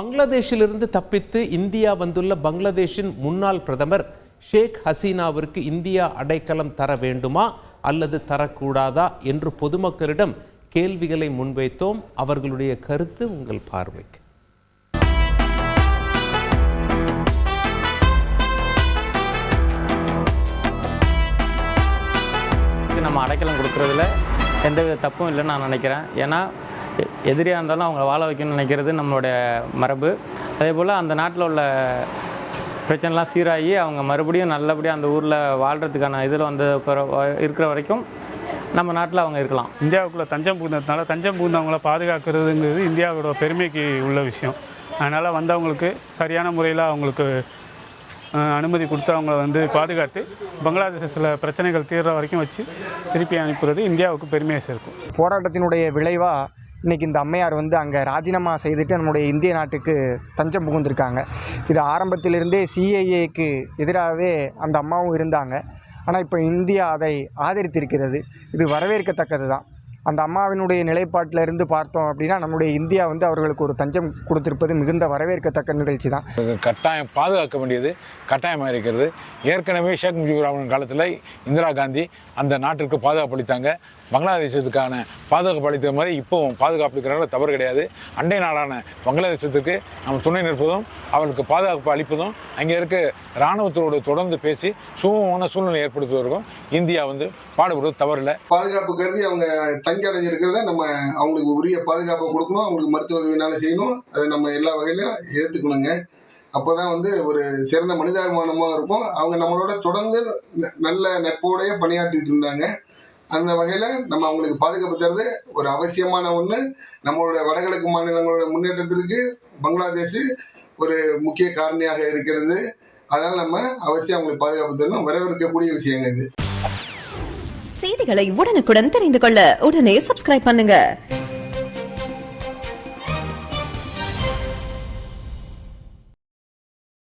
பங்களாதேஷிலிருந்து தப்பித்து இந்தியா வந்துள்ள பங்களாதேஷின் முன்னாள் பிரதமர் ஷேக் ஹசீனாவிற்கு இந்தியா அடைக்கலம் தர வேண்டுமா அல்லது தரக்கூடாதா என்று பொதுமக்களிடம் கேள்விகளை முன்வைத்தோம். அவர்களுடைய கருத்து உங்கள் பார்வைக்கு. நம்ம அடைக்கலம் கொடுக்கறதுல எந்தவித தப்பும் இல்லைன்னு நான் நினைக்கிறேன். ஏன்னா எதிரியாக இருந்தாலும் அவங்க வாழ வைக்கணும்னு நினைக்கிறது நம்மளுடைய மரபு. அதே போல் அந்த நாட்டில் உள்ள பிரச்சனைலாம் சீராகி அவங்க மறுபடியும் நல்லபடியாக அந்த ஊரில் வாழ்கிறதுக்கான இதில் வந்து இருக்கிற வரைக்கும் நம்ம நாட்டில் அவங்க இருக்கலாம். இந்தியாவுக்குள்ளே தஞ்சம் புகுந்ததுனால தஞ்சம் புகுந்தவங்கள பாதுகாக்கிறதுங்கிறது இந்தியாவோட பெருமைக்கு உள்ள விஷயம். அதனால் வந்தவங்களுக்கு சரியான முறையில் அவங்களுக்கு அனுமதி கொடுத்து அவங்கள வந்து பாதுகாத்து பங்களாதேஷில் பிரச்சனைகள் தீர்ற வரைக்கும் வச்சு திருப்பி அனுப்புறது இந்தியாவுக்கு பெருமையை சேர்க்கும். போராட்டத்தினுடைய விளைவாக இன்றைக்கி இந்த அம்மையார் வந்து அங்கே ராஜினாமா செய்துட்டு நம்முடைய இந்திய நாட்டுக்கு தஞ்சம் புகுந்திருக்காங்க. இது ஆரம்பத்திலிருந்தே சிஏஏக்கு எதிராகவே அந்த அம்மாவும் இருந்தாங்க. ஆனால் இப்போ இந்தியா அதை ஆதரித்திருக்கிறது. இது வரவேற்கத்தக்கது தான். அந்த அம்மாவினுடைய நிலைப்பாட்டிலிருந்து பார்த்தோம் அப்படின்னா நம்முடைய இந்தியா வந்து அவர்களுக்கு ஒரு தஞ்சம் கொடுத்திருப்பது மிகுந்த வரவேற்கத்தக்க நிகழ்ச்சி தான். கட்டாயம் பாதுகாக்க வேண்டியது கட்டாயமாக இருக்கிறது. ஏற்கனவே ஷேக் முஜிபுர் ரஹ்மான் காலத்தில் இந்திரா காந்தி அந்த நாட்டிற்கு பாதுகாப்பு அளித்தாங்க. பங்களாதேசத்துக்கான பாதுகாப்பு அளித்த மாதிரி இப்போவும் பாதுகாப்பு அளிக்கிறாங்க, தவறு கிடையாது. அண்டை நாடான பங்களாதேசத்துக்கு நம்ம துணை நிற்பதும் அவர்களுக்கு பாதுகாப்பு அளிப்பதும் அங்கே இருக்க இராணுவத்தோடு தொடர்ந்து பேசி சுமூகமான சூழ்நிலை ஏற்படுத்துவதற்கும் இந்தியா வந்து பாடுபடுவது தவறில்லை. பாதுகாப்பு கருதி அவங்க தங்கி அடைஞ்சிருக்கிறத நம்ம அவங்களுக்கு உரிய பாதுகாப்பை கொடுக்கணும், அவங்களுக்கு மருத்துவ உதவினாலும் செய்யணும். அதை நம்ம எல்லா வகையிலும் ஏற்றுக்கணுங்க. அப்போ தான் வந்து ஒரு சிறந்த மனிதாபிமானமாக இருக்கும். அவங்க நம்மளோட தொடர்ந்து நல்ல நட்போடையே பணியாற்றிட்டு இருந்தாங்க. அந்த வகையில் நம்ம அவங்களுக்கு பாதுகாப்பு தருது ஒரு அவசியமான ஒன்று. நம்மளோட வடகிழக்கு மாநிலங்களோட முன்னேற்றத்திற்கு பங்களாதேஷ் ஒரு முக்கிய காரணியாக இருக்கிறது. அதனால் நம்ம அவசியம் அவங்களுக்கு பாதுகாப்பு தரணும். வரவேற்கக்கூடிய விஷயங்க இது. செய்திகளை உடனுக்குடன் தெரிந்து கொள்ள உடனே சப்ஸ்கிரைப் பண்ணுங்க.